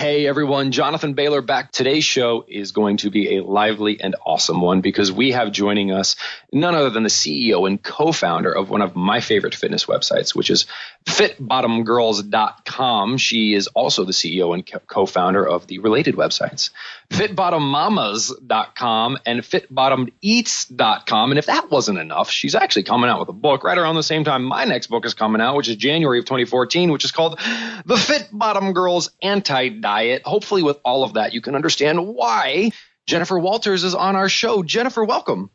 Hey everyone, Jonathan Bailor back. Today's show is going to be a lively and awesome one because we have joining us none other than the CEO and co-founder of one of my favorite fitness websites, which is fitbottomgirls.com. She is also the CEO and co-founder of the related websites, fitbottommamas.com and fitbottomeats.com. And if that wasn't enough, she's actually coming out with a book right around the same time my next book is coming out, which is January of 2014, which is called The Fit Bottom Girls Anti-Diet. Hopefully with all of that, you can understand why Jennipher Walters is on our show. Jennipher, welcome.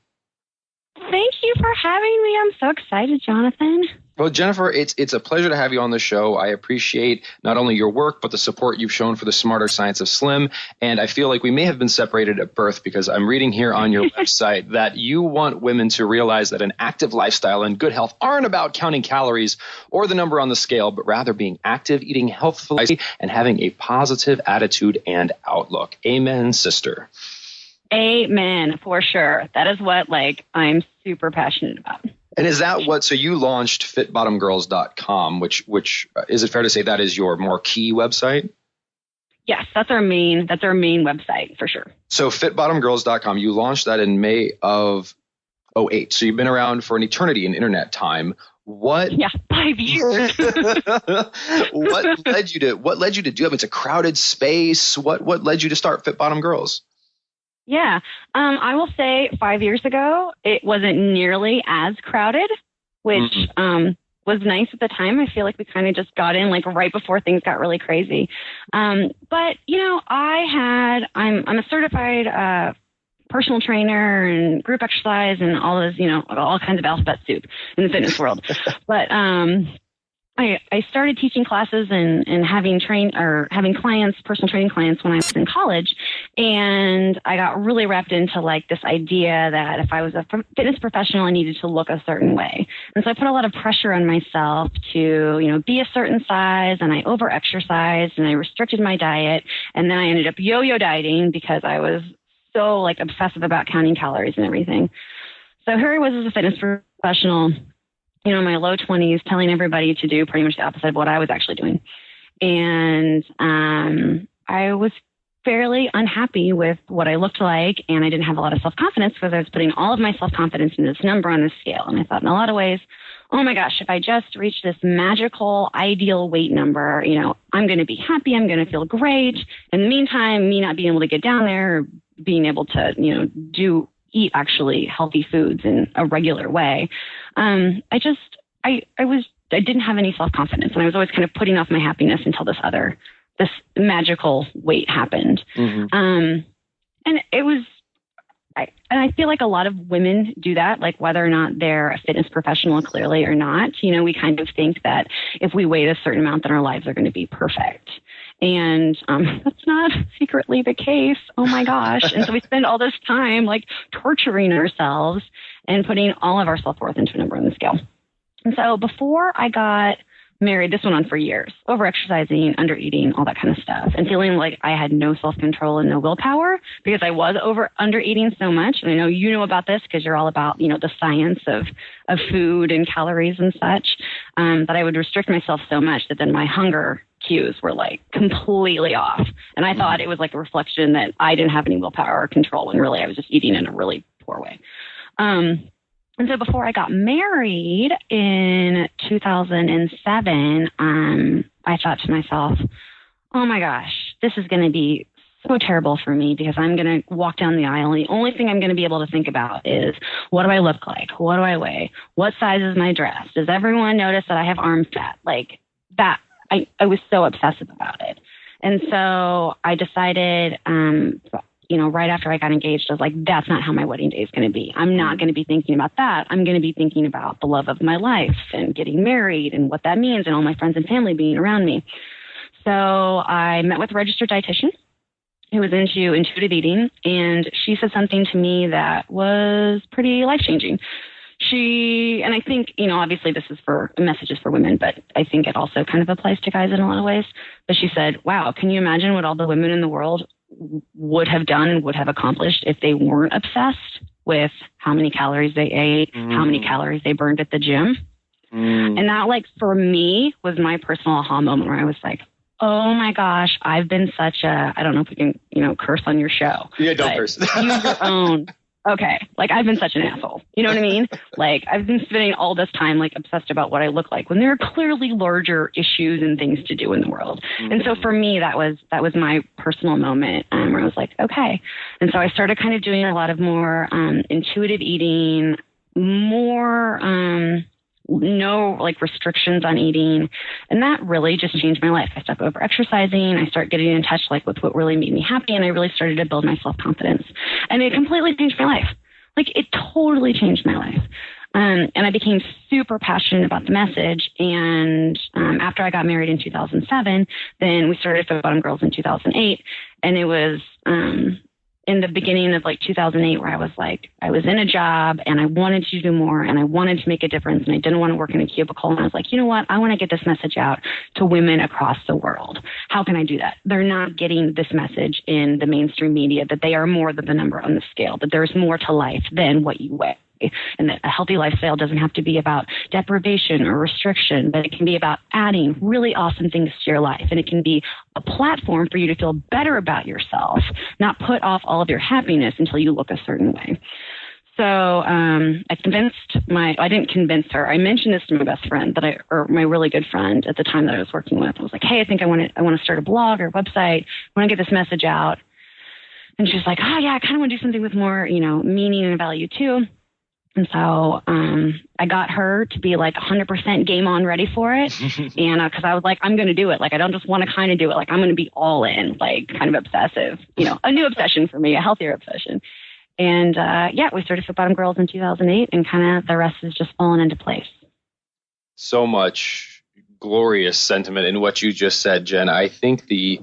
Thank you for having me. I'm so excited, Jonathan. Well, Jennipher, it's a pleasure to have you on the show. I appreciate not only your work, but the support you've shown for the smarter science of slim. And I feel like we may have been separated at birth because I'm reading here on your website that you want women to realize that an active lifestyle and good health aren't about counting calories or the number on the scale, but rather being active, eating healthfully, and having a positive attitude and outlook. Amen, sister. Amen, for sure. That is what I'm super passionate about. And is that what, so you launched fitbottomgirls.com, which is it fair to say that is your more key website? Yes, that's our main website for sure. So fitbottomgirls.com, you launched that in May of 2008. So you've been around for an eternity in internet time. Yeah, 5 years. What led you to do it? It's a crowded space. What led you to start Fit Bottom Girls? Yeah, I will say 5 years ago, it wasn't nearly as crowded, which was nice at the time. I feel like we kind of just got in right before things got really crazy. But, I'm a certified personal trainer and group exercise and all those, all kinds of alphabet soup in the fitness world. But I started teaching classes and having clients, personal training clients when I was in college. And I got really wrapped into this idea that if I was a fitness professional, I needed to look a certain way. And so I put a lot of pressure on myself to, be a certain size, and I over-exercised and I restricted my diet. And then I ended up yo-yo dieting because I was so obsessive about counting calories and everything. So here I was as a fitness professional, in my low 20s, telling everybody to do pretty much the opposite of what I was actually doing. And I was fairly unhappy with what I looked like, and I didn't have a lot of self-confidence because I was putting all of my self-confidence in this number on this scale. And I thought in a lot of ways, oh my gosh, if I just reach this magical, ideal weight number, I'm going to be happy, I'm going to feel great. In the meantime, me not being able to get down there, being able to, eat actually healthy foods in a regular way. I didn't have any self-confidence, and I was always kind of putting off my happiness until this magical weight happened. And it was, I feel like a lot of women do that, whether or not they're a fitness professional clearly or not, we kind of think that if we weigh a certain amount, then our lives are going to be perfect. And that's not secretly the case. Oh my gosh. And so we spend all this time torturing ourselves and putting all of our self-worth into a number on the scale. And so before I got married, this went on for years, over-exercising, under-eating, all that kind of stuff, and feeling like I had no self-control and no willpower because I was under-eating so much. And I know you know about this because you're all about, the science of food and calories and such, that I would restrict myself so much that then my hunger cues were completely off. And I thought it was a reflection that I didn't have any willpower or control when really I was just eating in a really poor way. And so before I got married in 2007, I thought to myself, oh my gosh, this is going to be so terrible for me because I'm going to walk down the aisle and the only thing I'm going to be able to think about is, what do I look like? What do I weigh? What size is my dress? Does everyone notice that I have arm fat? That. I was so obsessive about it. And so I decided, right after I got engaged, I was like, that's not how my wedding day is going to be. I'm not going to be thinking about that. I'm going to be thinking about the love of my life and getting married and what that means and all my friends and family being around me. So I met with a registered dietitian who was into intuitive eating, and she said something to me that was pretty life-changing. And I think, obviously this is for messages for women, but I think it also kind of applies to guys in a lot of ways. But she said, wow, can you imagine what all the women in the world would have done and would have accomplished if they weren't obsessed with how many calories they ate, how many calories they burned at the gym? And that, for me, was my personal aha moment where I was like, Oh my gosh, I've been such a, I don't know if we can, curse on your show. Yeah, don't curse. Use your own. Okay. Like, I've been such an asshole. You know what I mean? Like, I've been spending all this time, like, obsessed about what I look like when there are clearly larger issues and things to do in the world. Mm-hmm. And so for me, that was my personal moment where I was like, okay. And so I started kind of doing a lot of more intuitive eating, more no like restrictions on eating. And that really just changed my life. I stopped over exercising. I started getting in touch like with what really made me happy. And I really started to build my self-confidence. And it completely changed my life. Like, it totally changed my life. And I became super passionate about the message. And after I got married in 2007, then we started Fit Bottom Girls in 2008. And it was in the beginning of like 2008 where I was in a job and I wanted to do more and I wanted to make a difference and I didn't want to work in a cubicle. And I was like, you know what? I want to get this message out to women across the world. How can I do that? They're not getting this message in the mainstream media that they are more than the number on the scale, that there's more to life than what you weigh. And that a healthy lifestyle doesn't have to be about deprivation or restriction, but it can be about adding really awesome things to your life. And it can be a platform for you to feel better about yourself, not put off all of your happiness until you look a certain way. So I didn't convince her. I mentioned this to my best friend or my really good friend at the time that I was working with. I was like, hey, I think I want to start a blog or a website. I want to get this message out. And she's like, oh yeah, I kind of want to do something with more, meaning and value too. And so I got her to be like 100% game on ready for it. And because I was like, I'm going to do it. Like, I don't just want to kind of do it. Like, I'm going to be all in, like kind of obsessive, a new obsession for me, a healthier obsession. And we started Fit Bottom Girls in 2008 and kind of the rest is just fallen into place. So much glorious sentiment in what you just said, Jen. I think the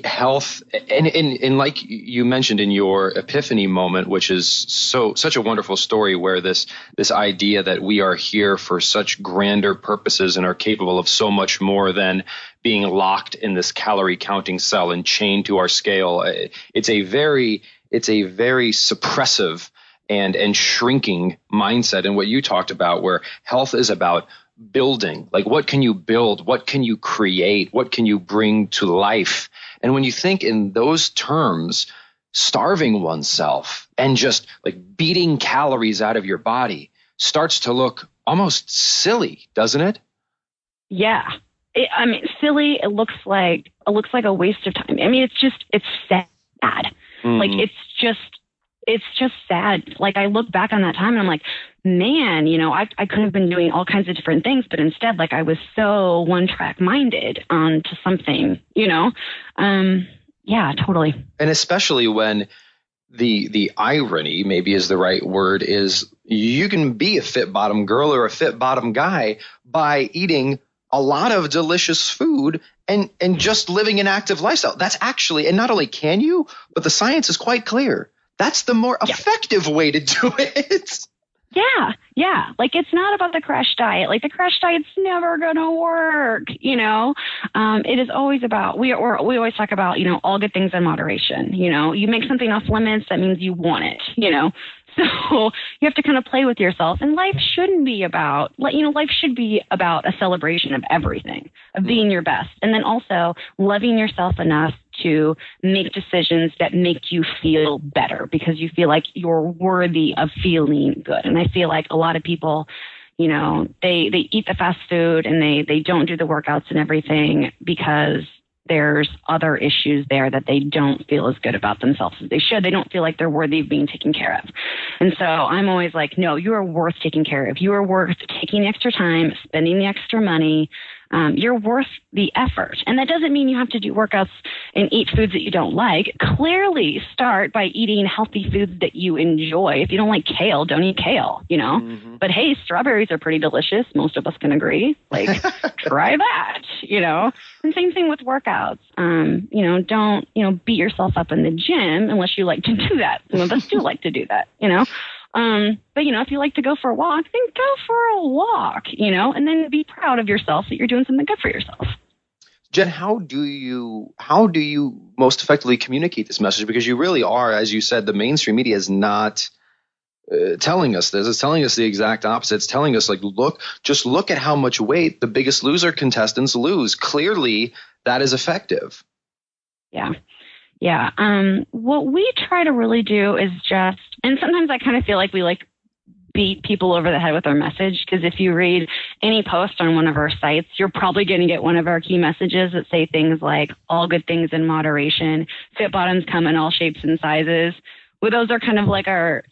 health and like you mentioned in your epiphany moment, which is such a wonderful story where this idea that we are here for such grander purposes and are capable of so much more than being locked in this calorie counting cell and chained to our scale. It's a very suppressive and shrinking mindset. And what you talked about, where health is about building, like what can you build? What can you create? What can you bring to life? And when you think in those terms, starving oneself and just like beating calories out of your body starts to look almost silly, doesn't it? Yeah. Silly. It looks like a waste of time. I mean, it's sad. Like, it's just sad. Like, I look back on that time and I'm like, man, I could have been doing all kinds of different things, but instead, like, I was so one track minded onto something, yeah, totally. And especially when the irony, maybe is the right word, is you can be a fit bottom girl or a fit bottom guy by eating a lot of delicious food and just living an active lifestyle. That's actually, and not only can you, but the science is quite clear. That's the more effective way to do it. Yeah. Like, it's not about the crash diet. Like, the crash diet's never going to work, It is always about, we always talk about, all good things in moderation. You make something off limits, that means you want it, So you have to kind of play with yourself, and life shouldn't be about, life should be about a celebration of everything, of being your best. And then also loving yourself enough to make decisions that make you feel better because you feel like you're worthy of feeling good. And I feel like a lot of people, they eat the fast food and they don't do the workouts and everything because there's other issues there that they don't feel as good about themselves as they should. They don't feel like they're worthy of being taken care of. And so I'm always like, no, you are worth taking care of. You are worth taking the extra time, spending the extra money. You're worth the effort. And that doesn't mean you have to do workouts and eat foods that you don't like. Clearly start by eating healthy foods that you enjoy. If you don't like kale, don't eat kale, Mm-hmm. But hey, strawberries are pretty delicious. Most of us can agree. Like, try that, And same thing with workouts. Don't, beat yourself up in the gym unless you like to do that. Some of us do like to do that, But, if you like to go for a walk, then go for a walk, and then be proud of yourself that you're doing something good for yourself. Jen, how do you most effectively communicate this message? Because you really are, as you said, the mainstream media is not telling us this. It's telling us the exact opposite. It's telling us, like, just look at how much weight the Biggest Loser contestants lose. Clearly, that is effective. Yeah. Yeah. What we try to really do is just, and sometimes I kind of feel like we beat people over the head with our message, because if you read any post on one of our sites, you're probably going to get one of our key messages that say things like all good things in moderation, fit bottoms come in all shapes and sizes. Well, those are kind of like our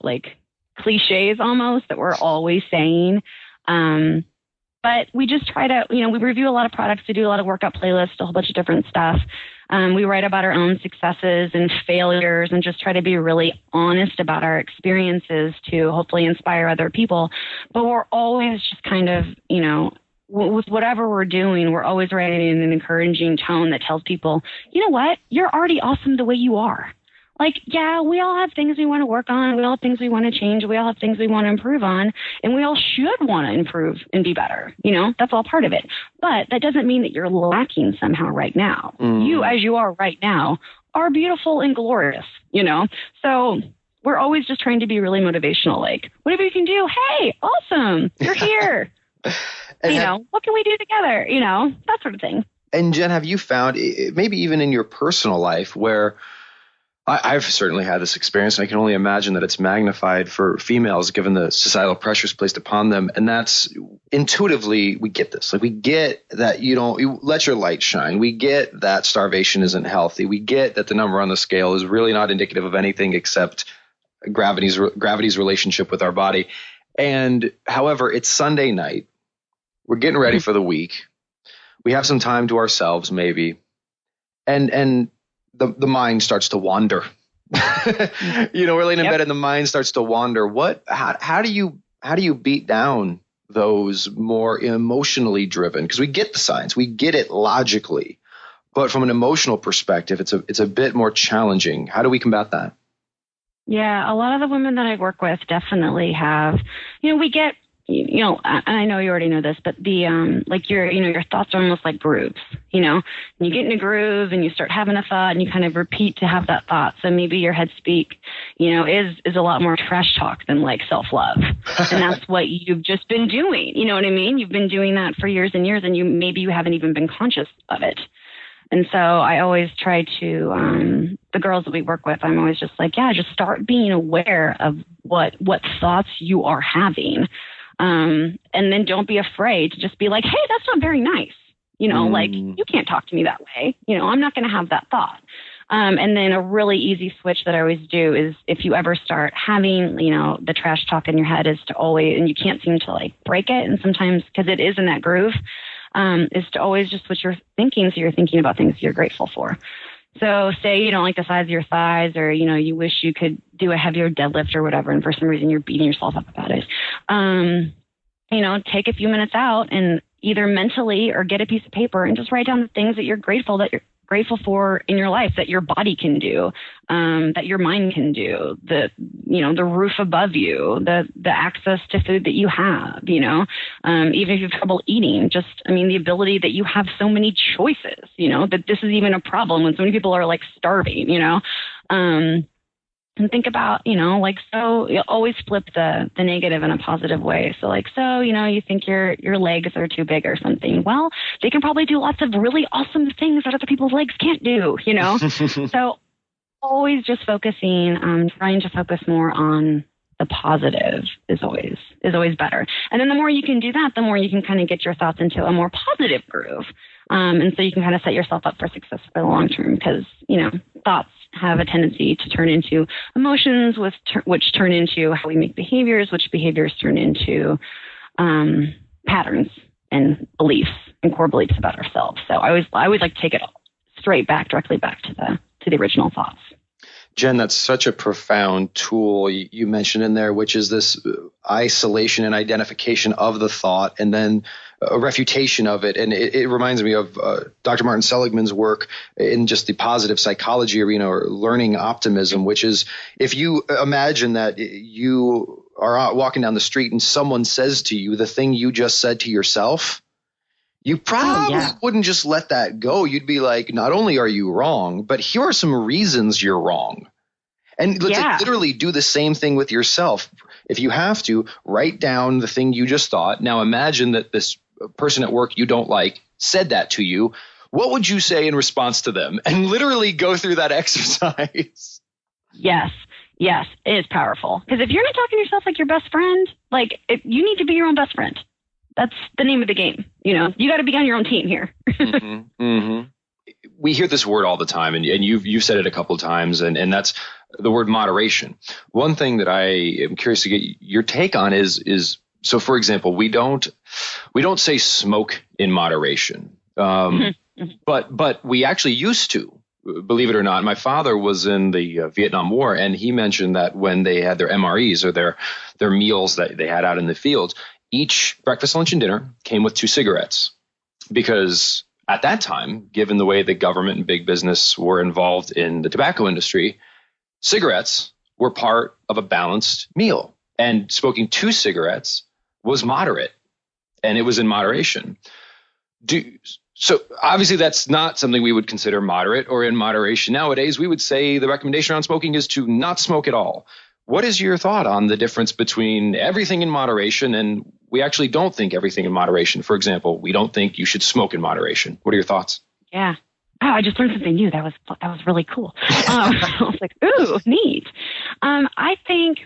cliches almost that we're always saying. But we just try to, we review a lot of products, we do a lot of workout playlists, a whole bunch of different stuff. We write about our own successes and failures and just try to be really honest about our experiences to hopefully inspire other people. But we're always just kind of, with whatever we're doing, we're always writing in an encouraging tone that tells people, you know what, you're already awesome the way you are. Yeah, we all have things we want to work on. We all have things we want to change. We all have things we want to improve on. And we all should want to improve and be better. That's all part of it. But that doesn't mean that you're lacking somehow right now. You, as you are right now, are beautiful and glorious, So we're always just trying to be really motivational. Whatever you can do, hey, awesome, you're here. What can we do together? That sort of thing. And Jen, have you found, maybe even in your personal life, where I've certainly had this experience, and I can only imagine that it's magnified for females given the societal pressures placed upon them. And that's intuitively, we get this. We get that you let your light shine. We get that starvation isn't healthy. We get that the number on the scale is really not indicative of anything except gravity's relationship with our body. And however, it's Sunday night. We're getting ready for the week. We have some time to ourselves, maybe. And the mind starts to wander. We're laying in bed and the mind starts to wander. How do you beat down those more emotionally driven? Because we get the science, we get it logically, but from an emotional perspective, it's a bit more challenging. How do we combat that? Yeah, a lot of the women that I work with definitely have, we get, and I know you already know this, but the, your thoughts are almost like grooves, and you get in a groove and you start having a thought and you kind of repeat to have that thought. So maybe your head speak, is a lot more trash talk than self-love. And that's what you've just been doing. You know what I mean? You've been doing that for years and years, and maybe you haven't even been conscious of it. And so I always try to, the girls that we work with, I'm always just just start being aware of what thoughts you are having. And then don't be afraid to just be like, hey, that's not very nice. You can't talk to me that way. I'm not going to have that thought. And then a really easy switch that I always do is if you ever start having, the trash talk in your head is to always, and you can't seem to break it. And sometimes because it is in that groove, is to always just switch your thinking. So you're thinking about things you're grateful for. So say you don't like the size of your thighs, or, you wish you could do a heavier deadlift or whatever, and for some reason you're beating yourself up about it. Take a few minutes out and either mentally or get a piece of paper and just write down the things that you're grateful for in your life, that your body can do, that your mind can do, the roof above you, the access to food that you have, even if you have trouble eating, the ability that you have so many choices, that this is even a problem when so many people are starving, and think about, so you always flip the negative in a positive way. So you think your legs are too big or something. Well, they can probably do lots of really awesome things that other people's legs can't do, So always just focusing, trying to focus more on the positive is always better. And then the more you can do that, the more you can kind of get your thoughts into a more positive groove. And so you can kind of set yourself up for success for the long term, because, thoughts have a tendency to turn into emotions, which turn into how we make behaviors, which behaviors turn into patterns and beliefs and core beliefs about ourselves. So I always like to take it directly back to the original thoughts. Jen, that's such a profound tool you mentioned in there, which is this isolation and identification of the thought and then a refutation of it. And it reminds me of Dr. Martin Seligman's work in just the positive psychology arena, or learning optimism, which is if you imagine that you are out walking down the street and someone says to you the thing you just said to yourself, you probably wouldn't just let that go. You'd be like, not only are you wrong, but here are some reasons you're wrong. And let's literally do the same thing with yourself. if you have to, write down the thing you just thought. Now imagine that this person at work you don't like said that to you. What would you say in response to them? And literally go through that exercise. Yes, it is powerful. Because if you're not talking to yourself like your best friend, you need to be your own best friend. That's the name of the game. You got to be on your own team here. We hear this word all the time, and you've said it a couple of times, and that's the word moderation. One thing that I am curious to get your take on is so, for example, we don't say smoke in moderation, but we actually used to. Believe it or not, my father was in the Vietnam War, and he mentioned that when they had their MREs or their meals that they had out in the fields, each breakfast, lunch, and dinner came with 2 cigarettes, because at that time, given the way the government and big business were involved in the tobacco industry, cigarettes were part of a balanced meal, and smoking 2 cigarettes was moderate, and it was in moderation. So obviously that's not something we would consider moderate or in moderation. Nowadays, we would say the recommendation on smoking is to not smoke at all. What is your thought on the difference between everything in moderation and we actually don't think everything in moderation? For example, we don't think you should smoke in moderation. What are your thoughts? Yeah. Oh, I just learned something new. That was really cool. I was like, ooh, neat. I think,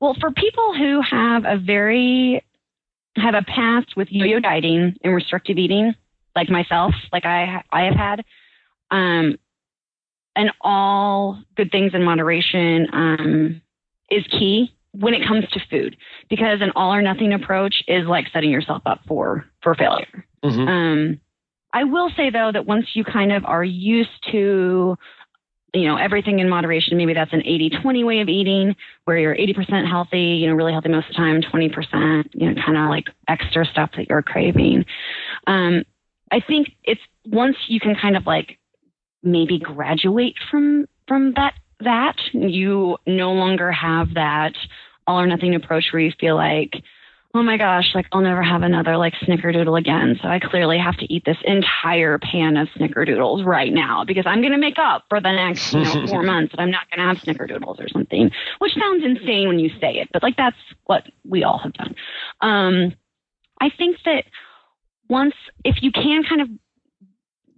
well, for people who have a past with yo-yo dieting and restrictive eating, like myself, like I have had, and all good things in moderation is key when it comes to food, because an all or nothing approach is like setting yourself up for failure. I will say, though, that once you kind of are used to, everything in moderation, maybe that's an 80-20 way of eating where you're 80% healthy, really healthy most of the time, 20%, kind of like extra stuff that you're craving. I think it's once you can kind of like maybe graduate from that you no longer have that all or nothing approach where you feel like, oh my gosh, like I'll never have another like snickerdoodle again. So I clearly have to eat this entire pan of snickerdoodles right now because I'm going to make up for the next 4 months that I'm not going to have snickerdoodles or something, which sounds insane when you say it, but like that's what we all have done. I think that if you can kind of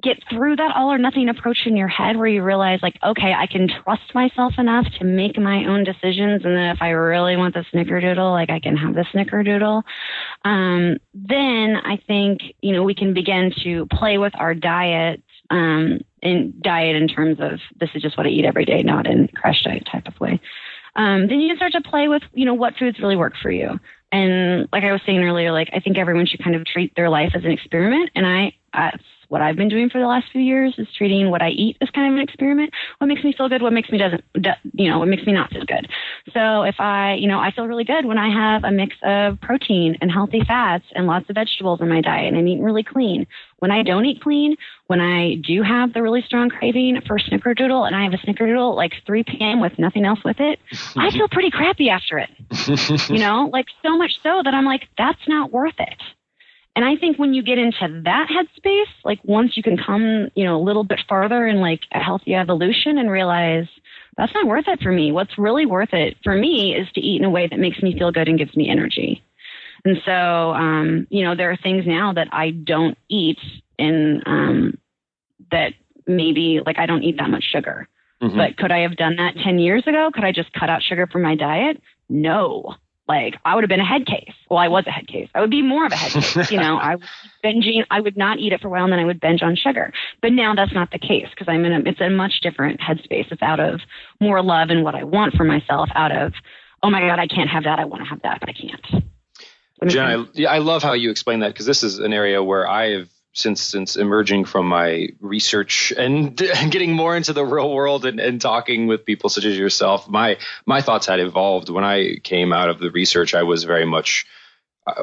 get through that all or nothing approach in your head where you realize like, okay, I can trust myself enough to make my own decisions. And then if I really want the snickerdoodle, like I can have the snickerdoodle. Then I think, we can begin to play with our diet, in terms of this is just what I eat every day, not in crash diet type of way. Then you can start to play with, what foods really work for you. And like I was saying earlier, like I think everyone should kind of treat their life as an experiment. And that's what I've been doing for the last few years is treating what I eat as kind of an experiment. What makes me feel good? What makes me what makes me not feel good? So if I feel really good when I have a mix of protein and healthy fats and lots of vegetables in my diet and I'm eating really clean. When I don't eat clean, when I do have the really strong craving for snickerdoodle and I have a snickerdoodle like 3 p.m. with nothing else with it, I feel pretty crappy after it, like so much so that I'm like, that's not worth it. And I think when you get into that headspace, like once you can come, a little bit farther in like a healthy evolution and realize that's not worth it for me. What's really worth it for me is to eat in a way that makes me feel good and gives me energy. And so, there are things now that I don't eat and that maybe like I don't eat that much sugar. Mm-hmm. But could I have done that 10 years ago? Could I just cut out sugar from my diet? No. Like I would have been a head case. Well, I was a head case. I would be more of a head case. I would binging. I would not eat it for a while and then I would binge on sugar. But now that's not the case because it's a much different headspace. It's out of more love and what I want for myself out of, oh my God, I can't have that. I want to have that, but I can't. Jen, I love how you explain that because this is an area where I have since emerging from my research and getting more into the real world and talking with people such as yourself, my thoughts had evolved. When I came out of the research, I was very much,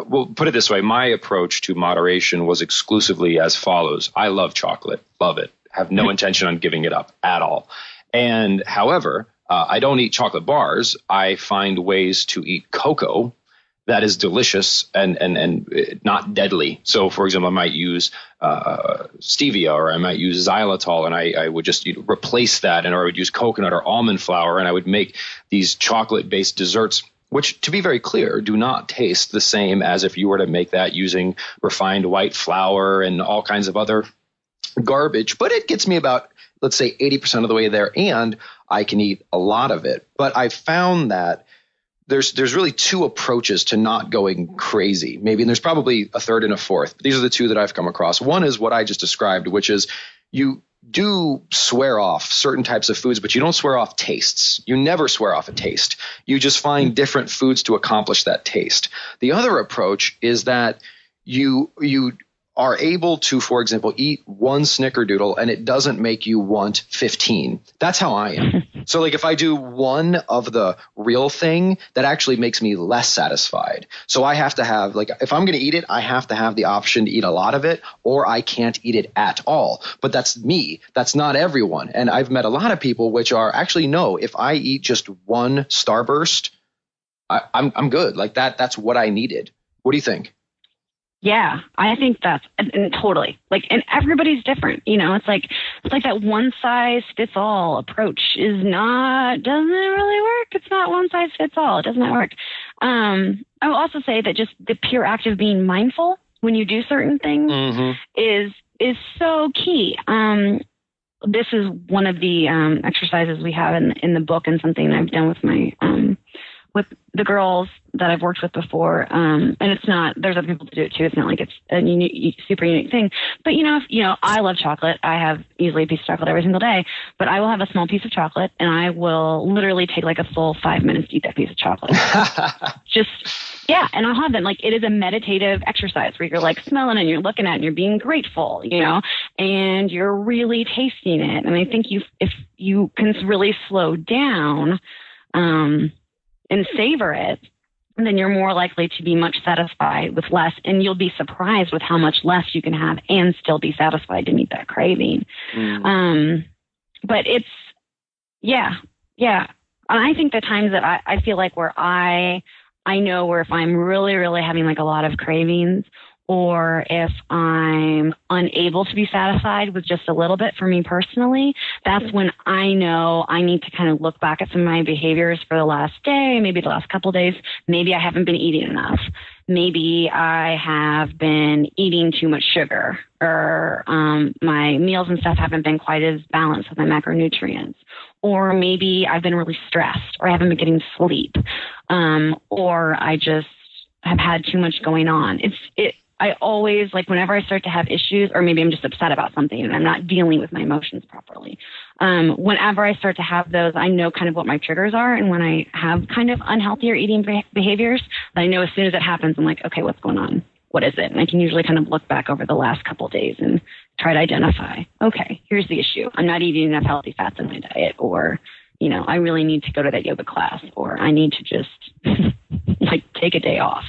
well, put it this way, my approach to moderation was exclusively as follows. I love chocolate, love it, have no intention on giving it up at all. And however, I don't eat chocolate bars. I find ways to eat cocoa that is delicious and not deadly. So, for example, I might use stevia or I might use xylitol, and I would just replace that, or I would use coconut or almond flour, and I would make these chocolate-based desserts which, to be very clear, do not taste the same as if you were to make that using refined white flour and all kinds of other garbage. But it gets me about, let's say, 80% of the way there, and I can eat a lot of it. But I found that there's really two approaches to not going crazy, maybe, and there's probably a third and a fourth. But these are the two that I've come across. One is what I just described, which is you do swear off certain types of foods, but you don't swear off tastes. You never swear off a taste. You just find different foods to accomplish that taste. The other approach is that you are able to, for example, eat one snickerdoodle and it doesn't make you want 15. That's how I am. So like if I do one of the real thing, that actually makes me less satisfied. So I have to have, like, if I'm going to eat it, I have to have the option to eat a lot of it, or I can't eat it at all. But that's me. That's not everyone. And I've met a lot of people which are actually, no, if I eat just one Starburst, I'm good. Like that's what I needed. What do you think? Yeah, I think that's totally like, and everybody's different. It's like that one size fits all approach doesn't really work. It's not one size fits all. It does not work. I will also say that just the pure act of being mindful when you do certain things is so key. This is one of the exercises we have in the book, and something I've done with my with the girls that I've worked with before. And it's not, there's other people to do it too. It's not like it's a super unique thing, but I love chocolate. I have easily a piece of chocolate every single day, but I will have a small piece of chocolate and I will literally take like a full 5 minutes to eat that piece of chocolate. And I'll have them, like, it is a meditative exercise where you're like smelling it and you're looking at it and you're being grateful, and you're really tasting it. And I think if you can really slow down, and savor it, then you're more likely to be much satisfied with less, and you'll be surprised with how much less you can have and still be satisfied to meet that craving. But it's, yeah. And I think the times that I feel like where I know where if I'm really, really having like a lot of cravings, or if I'm unable to be satisfied with just a little bit, for me personally, that's when I know I need to kind of look back at some of my behaviors for the last day, maybe the last couple of days. Maybe I haven't been eating enough. Maybe I have been eating too much sugar, or my meals and stuff haven't been quite as balanced with my macronutrients. Or maybe I've been really stressed, or I haven't been getting sleep, or I just have had too much going on. I always, like, whenever I start to have issues, or maybe I'm just upset about something and I'm not dealing with my emotions properly. Whenever I start to have those, I know kind of what my triggers are. And when I have kind of unhealthier eating behaviors, I know as soon as it happens, I'm like, okay, what's going on? What is it? And I can usually kind of look back over the last couple of days and try to identify, okay, here's the issue. I'm not eating enough healthy fats in my diet, or, I really need to go to that yoga class, or I need to just like take a day off,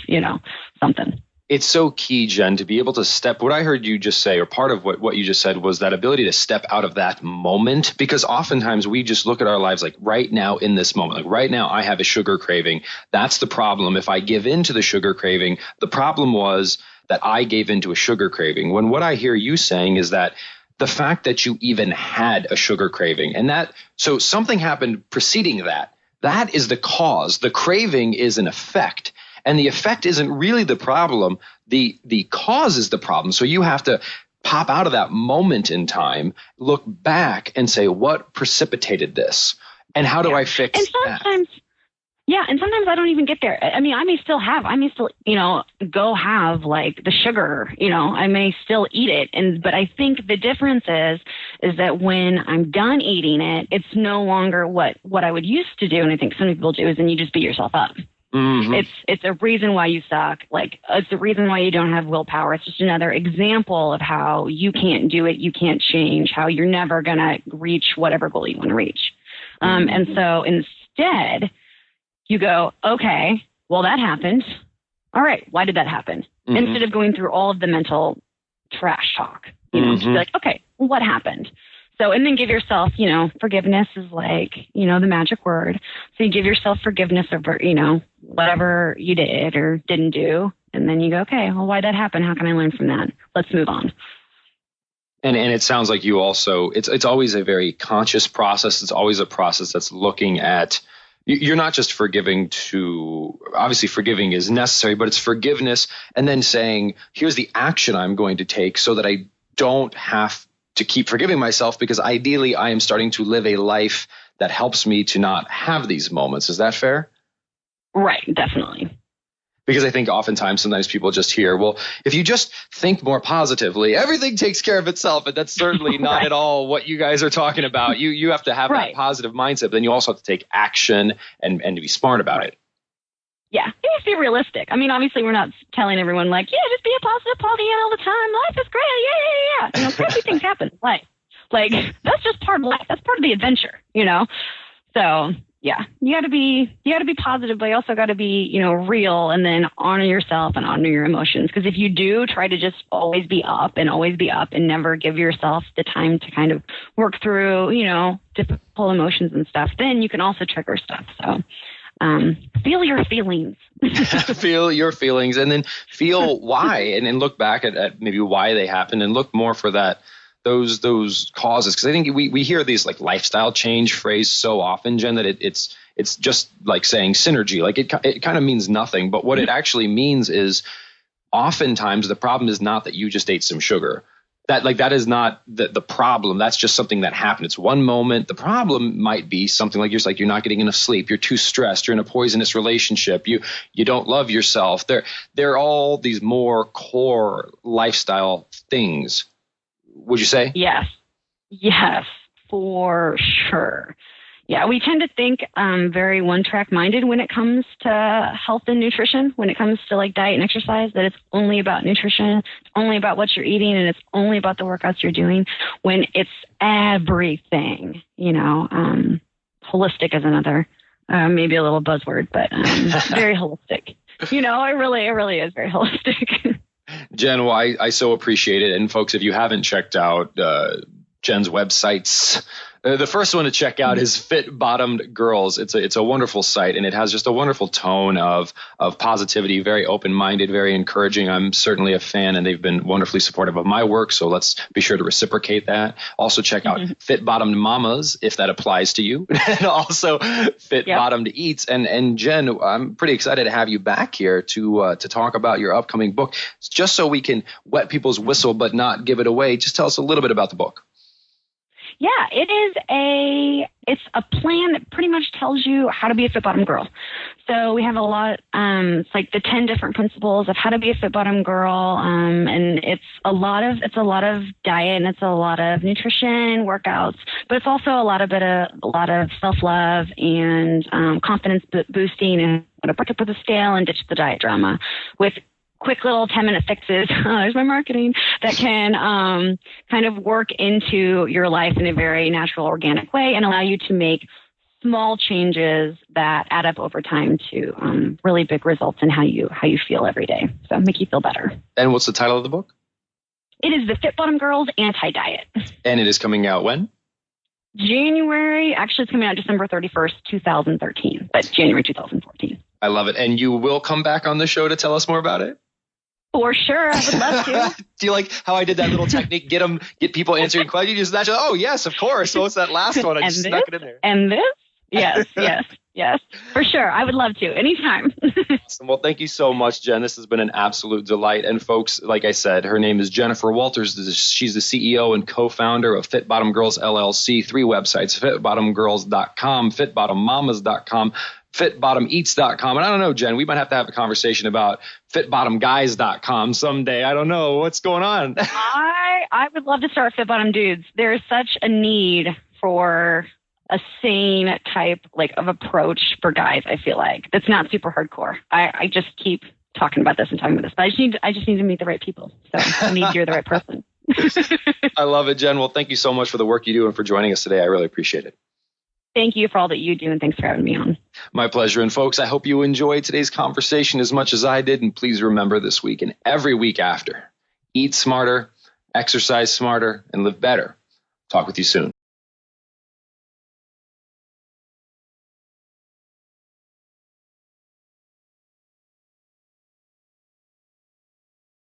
something. It's so key, Jen, to be able to step, what I heard you just say, or part of what you just said, was that ability to step out of that moment. Because oftentimes we just look at our lives like right now in this moment, like right now I have a sugar craving. That's the problem. If I give in to the sugar craving, the problem was that I gave into a sugar craving. When what I hear you saying is that the fact that you even had a sugar craving, and so something happened preceding that is the cause. The craving is an effect. And the effect isn't really the problem. The cause is the problem. So you have to pop out of that moment in time, look back and say, what precipitated this? And how do I fix that? And sometimes I don't even get there. I mean, I may still, go have like the sugar, I may still eat it. But I think the difference is that when I'm done eating it, it's no longer what I would used to do. And I think some people do is then you just beat yourself up. Mm-hmm. It's a reason why you suck. Like, it's the reason why you don't have willpower. It's just another example of how you can't do it. You can't change, how you're never going to reach whatever goal you want to reach. And so instead you go, okay, well, that happened. All right. Why did that happen? Mm-hmm. Instead of going through all of the mental trash talk, just be like, okay, well, what happened? So, and then give yourself, forgiveness is like, the magic word. So you give yourself forgiveness over, whatever you did or didn't do. And then you go, okay, well, why did that happen? How can I learn from that? Let's move on. And it sounds like you also, it's always a very conscious process. It's always a process that's looking at You're not just forgiving obviously forgiving is necessary, but it's forgiveness and then saying, here's the action I'm going to take so that I don't have to keep forgiving myself, because ideally I am starting to live a life that helps me to not have these moments. Is that fair? Right, definitely. Because I think oftentimes sometimes people just hear, well, if you just think more positively, everything takes care of itself. And that's certainly not at all what you guys are talking about. You have to have that positive mindset. But then you also have to take action and to be smart about it. Yeah, you have to be realistic. I mean, obviously, we're not telling everyone like, yeah, just be a positive Pollyanna all the time. Life is great. Yeah. You know, crazy things happen in life. Like, that's just part of life. That's part of the adventure, you know? So, yeah, you got to be positive, but you also got to be, you know, real, and then honor yourself and honor your emotions. Because if you do try to just always be up and never give yourself the time to kind of work through, you know, difficult emotions and stuff, then you can also trigger stuff. So, feel your feelings. Feel your feelings, and then feel why, and then look back at maybe why they happened, and look more for those causes. Because I think we hear these like lifestyle change phrase so often, Jen, that it's just like saying synergy. Like it kind of means nothing, but what it actually means is oftentimes the problem is not that you just ate some sugar. That is not the problem. That's just something that happened. It's one moment. The problem might be something like you're not getting enough sleep. You're too stressed. You're in a poisonous relationship. You don't love yourself. There are all these more core lifestyle things. Would you say? Yes, for sure. Yeah, we tend to think very one-track minded when it comes to health and nutrition, when it comes to like diet and exercise, that it's only about nutrition, it's only about what you're eating, and it's only about the workouts you're doing, when it's everything, you know. Holistic is another, maybe a little buzzword, but very holistic. You know, it really is very holistic. Jen, well, I so appreciate it. And folks, if you haven't checked out Jen's websites, the first one to check out is Fit Bottomed Girls. It's a wonderful site, and it has just a wonderful tone of positivity, very open-minded, very encouraging. I'm certainly a fan, and they've been wonderfully supportive of my work, so let's be sure to reciprocate that. Also check out Fit Bottomed Mamas, if that applies to you, and also Fit Bottomed Eats. And Jen, I'm pretty excited to have you back here to talk about your upcoming book, just so we can wet people's whistle but not give it away. Just tell us a little bit about the book. Yeah, it's a plan that pretty much tells you how to be a fit bottom girl. So we have a lot, it's like the 10 different principles of how to be a fit bottom girl. And it's a lot of diet, and it's a lot of nutrition, workouts, but it's also a lot of self-love and confidence boosting, and how to pick up the scale and ditch the diet drama with quick little 10-minute fixes. There's my marketing that can kind of work into your life in a very natural, organic way, and allow you to make small changes that add up over time to really big results in how you feel every day. So make you feel better. And what's the title of the book? It is The Fit Bottom Girls Anti-Diet. And it is coming out when? January. Actually, it's coming out December 31st, 2013, but January 2014. I love it. And you will come back on the show to tell us more about it? For sure. I would love to. Do you like how I did that little technique? Get people answering questions. You just naturally, oh, yes, of course. So it's that last one. I just snuck it in there. And this? Yes. For sure. I would love to. Anytime. Awesome. Well, thank you so much, Jen. This has been an absolute delight. And folks, like I said, her name is Jennipher Walters. She's the CEO and co-founder of Fit Bottom Girls LLC. 3 websites, fitbottomgirls.com, fitbottommamas.com, fitbottomeats.com. And I don't know, Jen, we might have to have a conversation about fitbottomguys.com someday. I don't know. What's going on? I would love to start Fit Bottom Dudes. There is such a need for a sane type of approach for guys, I feel like. That's not super hardcore. I just keep talking about this and talking about this, but I just need to meet the right people. So you're the right person. I love it, Jen. Well, thank you so much for the work you do and for joining us today. I really appreciate it. Thank you for all that you do, and thanks for having me on. My pleasure. And folks, I hope you enjoyed today's conversation as much as I did. And please remember, this week and every week after, eat smarter, exercise smarter, and live better. Talk with you soon.